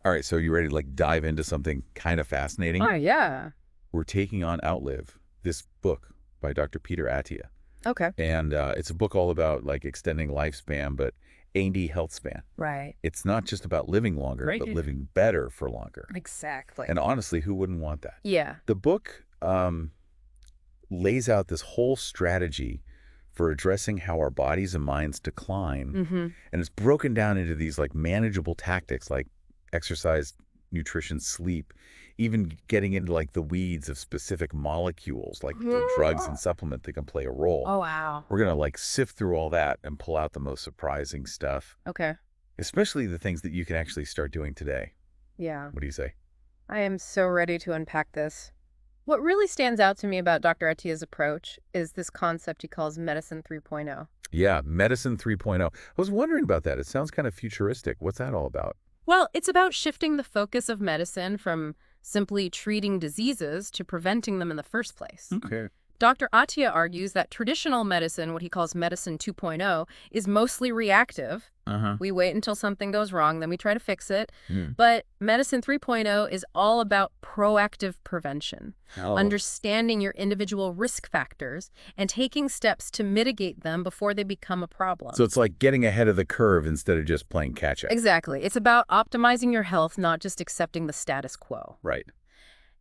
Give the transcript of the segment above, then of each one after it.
All right, so you ready to like dive into something kind of fascinating? Oh, yeah. We're taking on Outlive, this book by Dr. Peter Attia. Okay. And it's a book all about like extending lifespan, but A&D health span. Right. It's not just about living longer, Right. but living better for longer. Exactly. And honestly, who wouldn't want that? Yeah. The book lays out this whole strategy for addressing how our bodies and minds decline. Mm-hmm. And it's broken down into these like manageable tactics like exercise, nutrition, sleep, even getting into like the weeds of specific molecules like the drugs and supplement that can play a role. Oh, wow. We're going to like sift through all that and pull out the most surprising stuff, Okay. especially the things that you can actually start doing today. Yeah. What do you say? I am so ready to unpack this. What really stands out to me about Dr. Attia's approach is this concept he calls Medicine 3.0. Yeah, Medicine 3.0. I was wondering about that. It sounds kind of futuristic. What's that all about? Well, it's about shifting the focus of medicine from simply treating diseases to preventing them in the first place. Okay. Dr. Attia argues that traditional medicine, what he calls Medicine 2.0, is mostly reactive. We wait until something goes wrong, then we try to fix it. But Medicine 3.0 is all about proactive prevention, understanding your individual risk factors and taking steps to mitigate them before they become a problem. So it's like getting ahead of the curve instead of just playing catch up. Exactly. It's about optimizing your health, not just accepting the status quo. Right.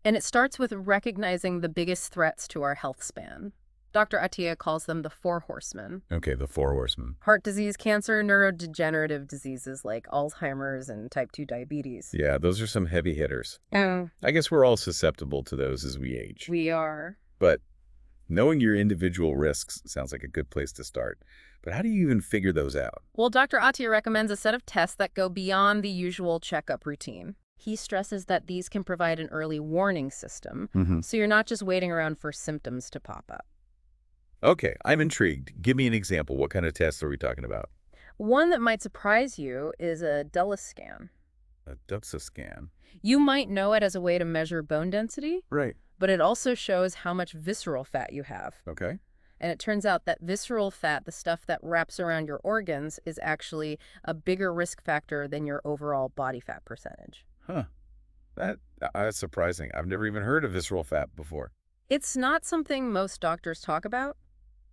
And it starts with recognizing the biggest threats to our health span. Dr. Attia calls them the four horsemen. Okay, the four horsemen. Heart disease, cancer, neurodegenerative diseases like Alzheimer's and type 2 diabetes. Yeah, those are some heavy hitters. Oh, I guess we're all susceptible to those as we age. we are. But knowing your individual risks sounds like a good place to start. But how do you even figure those out? Well, Dr. Attia recommends a set of tests that go beyond the usual checkup routine. He stresses that these can provide an early warning system, so you're not just waiting around for symptoms to pop up. Okay, I'm intrigued. Give me an example. What kind of tests are we talking about? One that might surprise you is a Dulles scan. A DUXA scan. You might know it as a way to measure bone density, Right. but it also shows how much visceral fat you have. Okay. And it turns out that visceral fat, the stuff that wraps around your organs, is actually a bigger risk factor than your overall body fat percentage. Huh. That's surprising. I've never even heard of visceral fat before. It's not something most doctors talk about,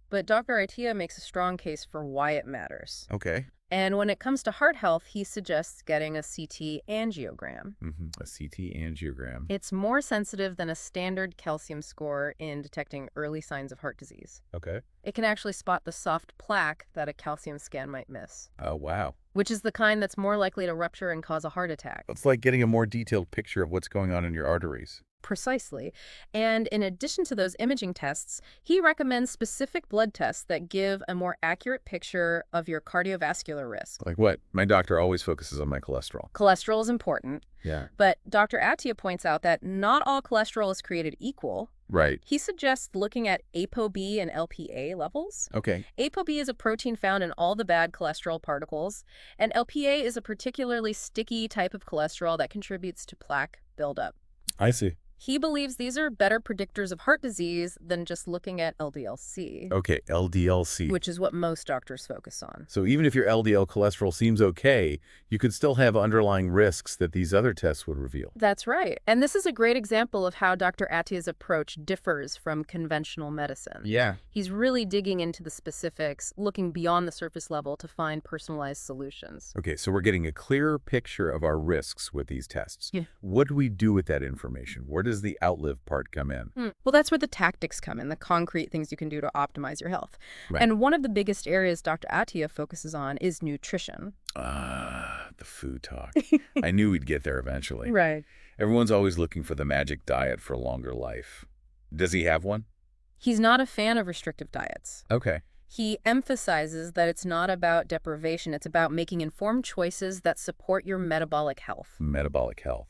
but Dr. Attia makes a strong case for why it matters. Okay. And when it comes to heart health, he suggests getting a CT angiogram. A CT angiogram. It's more sensitive than a standard calcium score in detecting early signs of heart disease. Okay. It can actually spot the soft plaque that a calcium scan might miss, Oh, wow. which is the kind that's more likely to rupture and cause a heart attack. It's like getting a more detailed picture of what's going on in your arteries. Precisely. And in addition to those imaging tests, he recommends specific blood tests that give a more accurate picture of your cardiovascular risk. Like what? My doctor always focuses on my cholesterol. Cholesterol is important, Yeah. but Dr. Attia points out that not all cholesterol is created equal. Right. He suggests looking at ApoB and LPA levels. Okay. ApoB is a protein found in all the bad cholesterol particles, and LPA is a particularly sticky type of cholesterol that contributes to plaque buildup. I see. He believes these are better predictors of heart disease than just looking at LDL-C, Okay, LDL-C. which is what most doctors focus on. So even if your LDL cholesterol seems okay, you could still have underlying risks that these other tests would reveal. That's right. And this is a great example of how Dr. Attia's approach differs from conventional medicine. Yeah. He's really digging into the specifics, looking beyond the surface level to find personalized solutions. Okay, so we're getting a clearer picture of our risks with these tests. Yeah. What do we do with that information? Where does the Outlive part come in? Well, that's where the tactics come in, the concrete things you can do to optimize your health. Right. And one of the biggest areas Dr. Attia focuses on is nutrition. The food talk. I knew we'd get there eventually. Right. Everyone's always looking for the magic diet for longer life. Does he have one? He's not a fan of restrictive diets. Okay. He emphasizes that it's not about deprivation, it's about making informed choices that support your metabolic health. Metabolic health.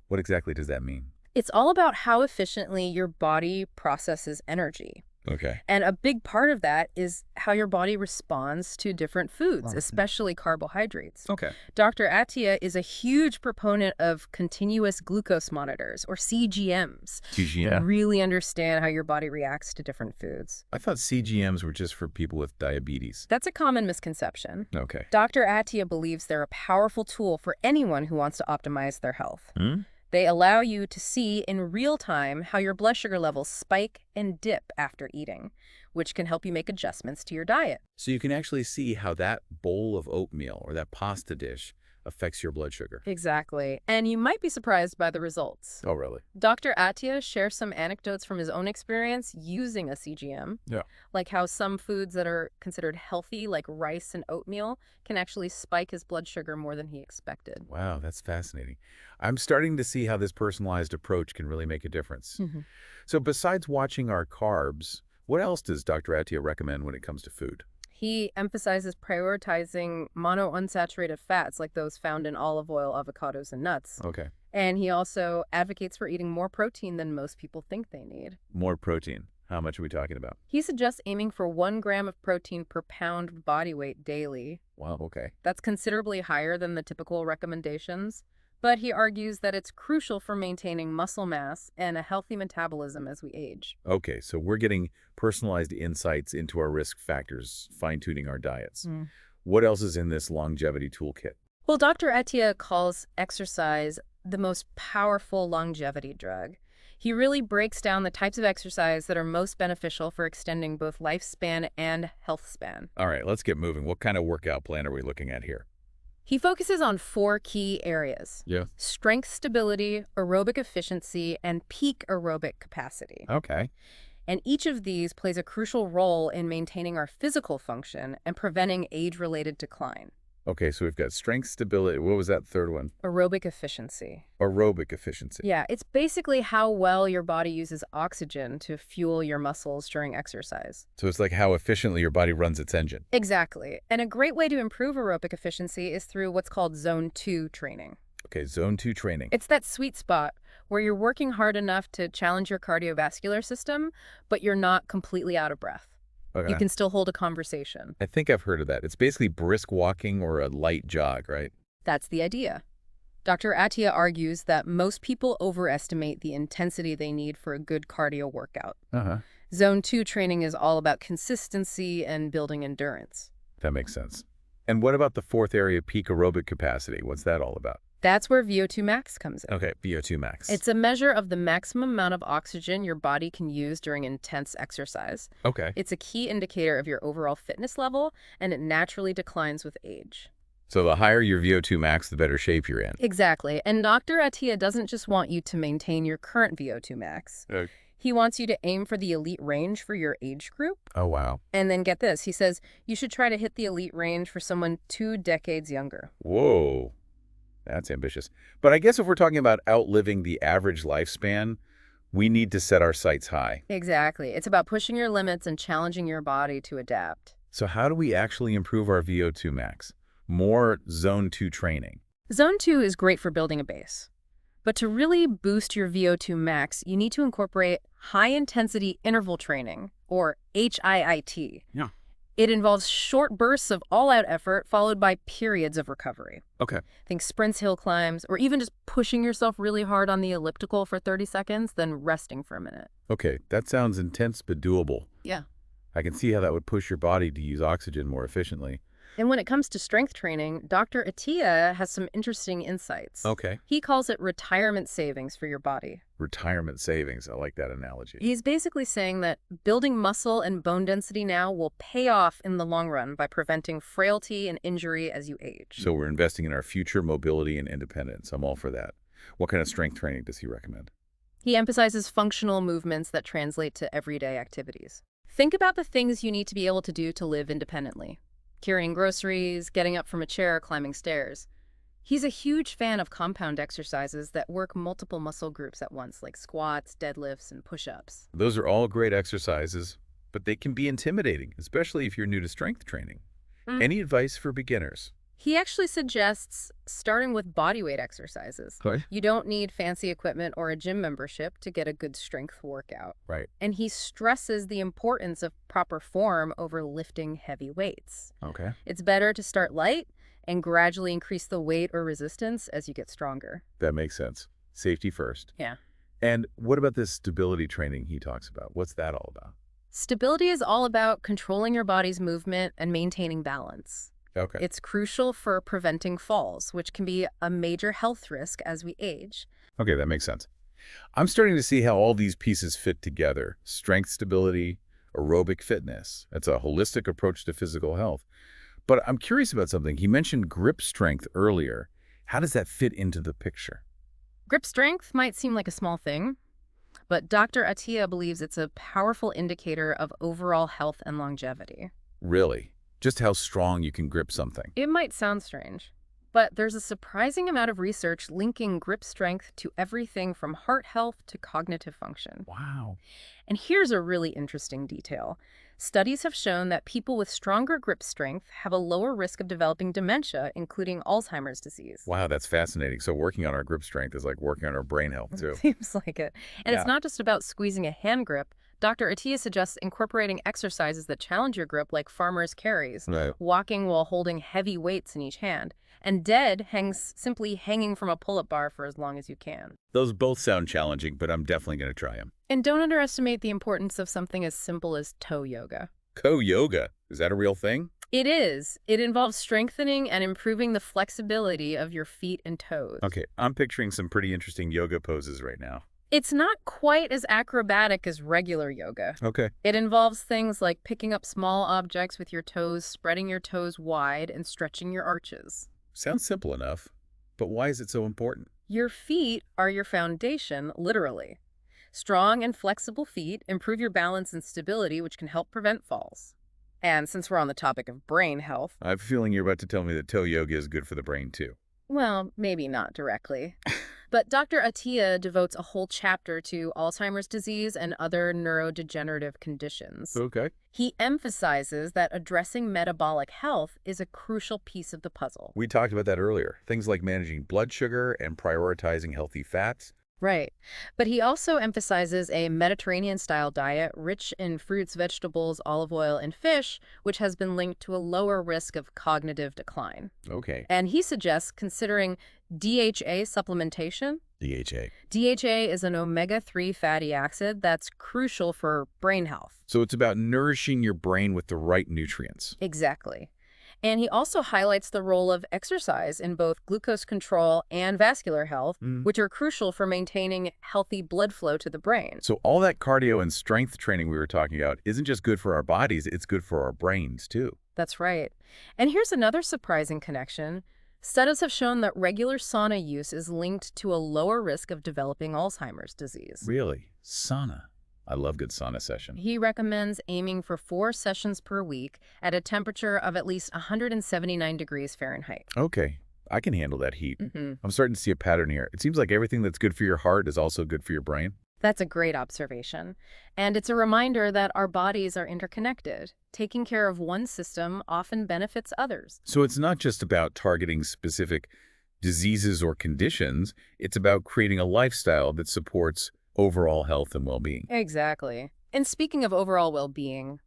What exactly does that mean? It's all about how efficiently your body processes energy. Okay. And a big part of that is how your body responds to different foods, Oh. especially carbohydrates. Okay. Dr. Attia is a huge proponent of continuous glucose monitors, or CGMs, that TGM. really understand how your body reacts to different foods. I thought CGMs were just for people with diabetes. That's a common misconception. Okay. Dr. Attia believes they're a powerful tool for anyone who wants to optimize their health. Hmm? They allow you to see in real time how your blood sugar levels spike and dip after eating, which can help you make adjustments to your diet. So you can actually see how that bowl of oatmeal or that pasta dish affects your blood sugar. Exactly. And you might be surprised by the results. Oh, really? Dr. Attia shares some anecdotes from his own experience using a CGM, Yeah. like how some foods that are considered healthy, like rice and oatmeal, can actually spike his blood sugar more than he expected. Wow, that's fascinating. I'm starting to see how this personalized approach can really make a difference. So besides watching our carbs, what else does Dr. Attia recommend when it comes to food? He emphasizes prioritizing monounsaturated fats like those found in olive oil, avocados, and nuts. Okay. And he also advocates for eating more protein than most people think they need. More protein. How much are we talking about? He suggests aiming for 1 gram of protein per pound of body weight daily. Wow, okay. That's considerably higher than the typical recommendations, but he argues that it's crucial for maintaining muscle mass and a healthy metabolism as we age. Okay, so we're getting personalized insights into our risk factors, fine-tuning our diets. What else is in this longevity toolkit? Well, Dr. Attia calls exercise the most powerful longevity drug. He really breaks down the types of exercise that are most beneficial for extending both lifespan and health span. All right, let's get moving. What kind of workout plan are we looking at here? He focuses on 4 key areas: Yeah. strength stability, aerobic efficiency, and peak aerobic capacity. Okay. And each of these plays a crucial role in maintaining our physical function and preventing age-related decline. Okay, so we've got strength, stability. What was that third one? Aerobic efficiency. Aerobic efficiency. Yeah, it's basically how well your body uses oxygen to fuel your muscles during exercise. So it's like how efficiently your body runs its engine. Exactly. And a great way to improve aerobic efficiency is through what's called Zone 2 training. Okay, zone 2 training. It's that sweet spot where you're working hard enough to challenge your cardiovascular system, but you're not completely out of breath. Okay. You can still hold a conversation. I think I've heard of that. It's basically brisk walking or a light jog, right? That's the idea. Dr. Attia argues that most people overestimate the intensity they need for a good cardio workout. Zone 2 training is all about consistency and building endurance. That makes sense. And what about the fourth area, peak aerobic capacity? What's that all about? That's where VO2 max comes in. Okay, VO2 max. It's a measure of the maximum amount of oxygen your body can use during intense exercise. Okay. It's a key indicator of your overall fitness level, and it naturally declines with age. So the higher your VO2 max, the better shape you're in. Exactly. And Dr. Attia doesn't just want you to maintain your current VO2 max. Okay. He wants you to aim for the elite range for your age group. Oh, wow. And then get this, he says you should try to hit the elite range for someone 2 decades younger. Whoa. That's ambitious. But I guess if we're talking about outliving the average lifespan, we need to set our sights high. Exactly. It's about pushing your limits and challenging your body to adapt. So how do we actually improve our VO2 max? More zone 2 training. Zone 2 is great for building a base. But to really boost your VO2 max, you need to incorporate high-intensity interval training, or HIIT. Yeah. It involves short bursts of all-out effort followed by periods of recovery. Okay. Think sprints, hill climbs, or even just pushing yourself really hard on the elliptical for 30 seconds, then resting for a minute. Okay, that sounds intense but doable. Yeah. I can see how that would push your body to use oxygen more efficiently. And when it comes to strength training, Dr. Attia has some interesting insights. Okay. He calls it retirement savings for your body. Retirement savings. I like that analogy. He's basically saying that building muscle and bone density now will pay off in the long run by preventing frailty and injury as you age. So we're investing in our future mobility and independence. I'm all for that. What kind of strength training does he recommend? He emphasizes functional movements that translate to everyday activities. Think about the things you need to be able to do to live independently. Carrying groceries, getting up from a chair, climbing stairs. He's a huge fan of compound exercises that work multiple muscle groups at once, like squats, deadlifts, and push-ups. Those are all great exercises, but they can be intimidating, especially if you're new to strength training. Any advice for beginners? He actually suggests starting with bodyweight exercises. Okay. You don't need fancy equipment or a gym membership to get a good strength workout. Right. And he stresses the importance of proper form over lifting heavy weights. Okay. It's better to start light and gradually increase the weight or resistance as you get stronger. That makes sense. Safety first. Yeah. And what about this stability training he talks about? What's that all about? Stability is all about controlling your body's movement and maintaining balance. Okay. It's crucial for preventing falls, which can be a major health risk as we age. Okay, that makes sense. I'm starting to see how all these pieces fit together. Strength stability, aerobic fitness. It's a holistic approach to physical health. But I'm curious about something. He mentioned grip strength earlier. How does that fit into the picture? Grip strength might seem like a small thing, but Dr. Attia believes it's a powerful indicator of overall health and longevity. Really? Just how strong you can grip something. It might sound strange, but there's a surprising amount of research linking grip strength to everything from heart health to cognitive function. Wow. And here's a really interesting detail. Studies have shown that people with stronger grip strength have a lower risk of developing dementia, including Alzheimer's disease. Wow, that's fascinating. So working on our grip strength is like working on our brain health, too. Seems like it. And Yeah. it's not just about squeezing a hand grip. Dr. Attia suggests incorporating exercises that challenge your grip, like farmer's carries, Right. walking while holding heavy weights in each hand, and simply hanging from a pull-up bar for as long as you can. Those both sound challenging, but I'm definitely going to try them. And don't underestimate the importance of something as simple as toe yoga. Co-yoga. Is that a real thing? It is. It involves strengthening and improving the flexibility of your feet and toes. Okay, I'm picturing some pretty interesting yoga poses right now. It's not quite as acrobatic as regular yoga. Okay. It involves things like picking up small objects with your toes, spreading your toes wide, and stretching your arches. Sounds simple enough, but why is it so important? Your feet are your foundation, literally. Strong and flexible feet improve your balance and stability, which can help prevent falls. And since we're on the topic of brain health, I have a feeling you're about to tell me that toe yoga is good for the brain, too. well, maybe not directly. But Dr. Attia devotes a whole chapter to Alzheimer's disease and other neurodegenerative conditions. Okay. He emphasizes that addressing metabolic health is a crucial piece of the puzzle. We talked about that earlier. Things like managing blood sugar and prioritizing healthy fats. Right. But he also emphasizes a Mediterranean-style diet rich in fruits, vegetables, olive oil, and fish, which has been linked to a lower risk of cognitive decline. Okay. And he suggests considering DHA supplementation. DHA. DHA is an omega-3 fatty acid that's crucial for brain health. So it's about nourishing your brain with the right nutrients. Exactly. And he also highlights the role of exercise in both glucose control and vascular health, which are crucial for maintaining healthy blood flow to the brain. So all that cardio and strength training we were talking about isn't just good for our bodies, it's good for our brains, too. That's right. And here's another surprising connection. Studies have shown that regular sauna use is linked to a lower risk of developing Alzheimer's disease. Really? Sauna. I love good sauna session. He recommends aiming for 4 sessions per week at a temperature of at least 179 degrees Fahrenheit. Okay. I can handle that heat. Mm-hmm. I'm starting to see a pattern here. It seems like everything that's good for your heart is also good for your brain. That's a great observation. And it's a reminder that our bodies are interconnected. Taking care of one system often benefits others. So it's not just about targeting specific diseases or conditions. It's about creating a lifestyle that supports overall health and well-being. Exactly. And speaking of overall well-being,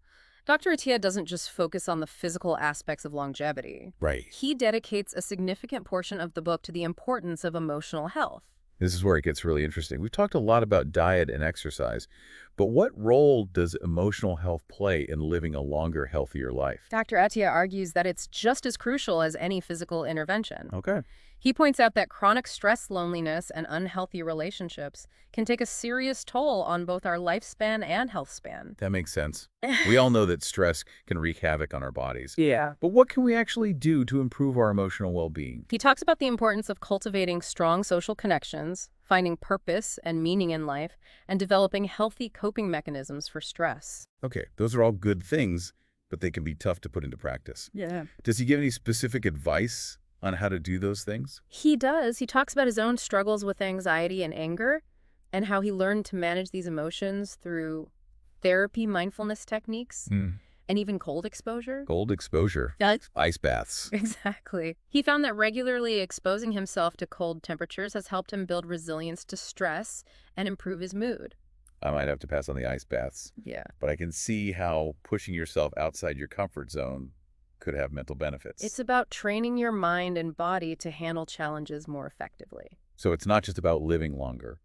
Dr. Attia doesn't just focus on the physical aspects of longevity. Right. He dedicates a significant portion of the book to the importance of emotional health. This is where it gets really interesting. We've talked a lot about diet and exercise, but what role does emotional health play in living a longer, healthier life? Dr. Attia argues that it's just as crucial as any physical intervention. Okay. He points out that chronic stress, loneliness, and unhealthy relationships can take a serious toll on both our lifespan and health span. That makes sense. We all know that stress can wreak havoc on our bodies. Yeah. But what can we actually do to improve our emotional well-being? He talks about the importance of cultivating strong social connections, finding purpose and meaning in life, and developing healthy coping mechanisms for stress. Okay, those are all good things, but they can be tough to put into practice. Yeah. Does he give any specific advice on how to do those things? He does. He talks about his own struggles with anxiety and anger and how he learned to manage these emotions through therapy mindfulness techniques. and even cold exposure. Cold exposure. That's Ice baths. exactly. He found that regularly exposing himself to cold temperatures has helped him build resilience to stress and improve his mood. I might have to pass on the ice baths. Yeah. But I can see how pushing yourself outside your comfort zone could have mental benefits. It's about training your mind and body to handle challenges more effectively. So it's not just about living longer.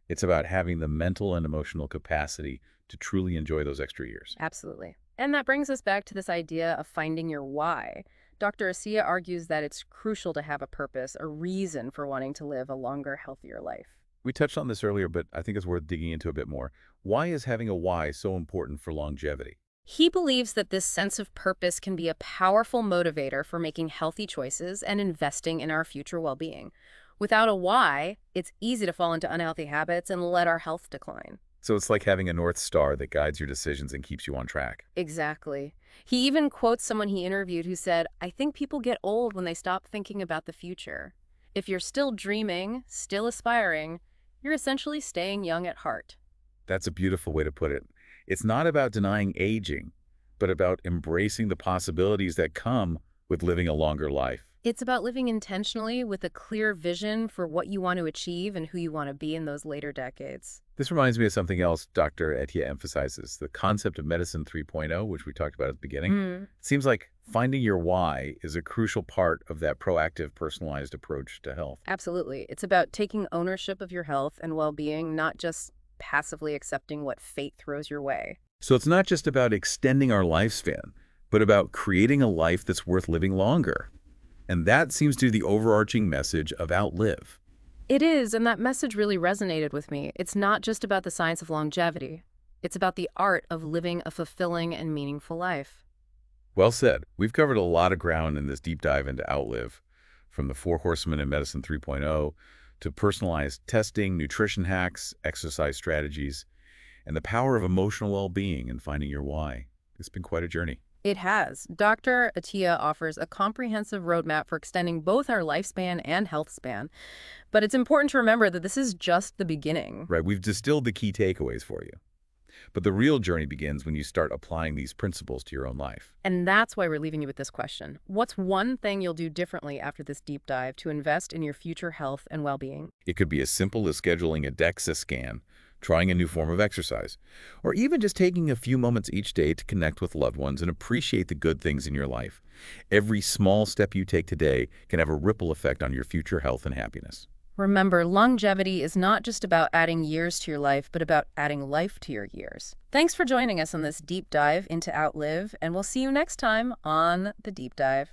It's about having the mental and emotional capacity to truly enjoy those extra years. Absolutely. And that brings us back to this idea of finding your why. Dr. Attia argues that it's crucial to have a purpose, a reason for wanting to live a longer, healthier life. We touched on this earlier, but I think it's worth digging into a bit more. Why is having a why so important for longevity? He believes that this sense of purpose can be a powerful motivator for making healthy choices and investing in our future well-being. Without a why, it's easy to fall into unhealthy habits and let our health decline. So it's like having a North Star that guides your decisions and keeps you on track. Exactly. He even quotes someone he interviewed who said, "I think people get old when they stop thinking about the future. If you're still dreaming, still aspiring, you're essentially staying young at heart." That's a beautiful way to put it. It's not about denying aging, but about embracing the possibilities that come with living a longer life. It's about living intentionally with a clear vision for what you want to achieve and who you want to be in those later decades. This reminds me of something else Dr. Attia emphasizes, the concept of Medicine 3.0, which we talked about at the beginning. It seems like finding your why is a crucial part of that proactive, personalized approach to health. Absolutely. It's about taking ownership of your health and well-being, not just passively accepting what fate throws your way. So it's not just about extending our lifespan, but about creating a life that's worth living longer. And that seems to be the overarching message of Outlive. It is, and that message really resonated with me. It's not just about the science of longevity. It's about the art of living a fulfilling and meaningful life. Well said. We've covered a lot of ground in this deep dive into Outlive, from the 4 horsemen in Medicine 3.0 to personalized testing, nutrition hacks, exercise strategies, and the power of emotional well-being and finding your why. It's been quite a journey. It has. Dr. Attia offers a comprehensive roadmap for extending both our lifespan and health span. But it's important to remember that this is just the beginning. Right, we've distilled the key takeaways for you. But the real journey begins when you start applying these principles to your own life. And that's why we're leaving you with this question. What's one thing you'll do differently after this deep dive to invest in your future health and well-being? It could be as simple as scheduling a DEXA scan, trying a new form of exercise, or even just taking a few moments each day to connect with loved ones and appreciate the good things in your life. Every small step you take today can have a ripple effect on your future health and happiness. Remember, longevity is not just about adding years to your life, but about adding life to your years. Thanks for joining us on this deep dive into Outlive, and we'll see you next time on The Deep Dive.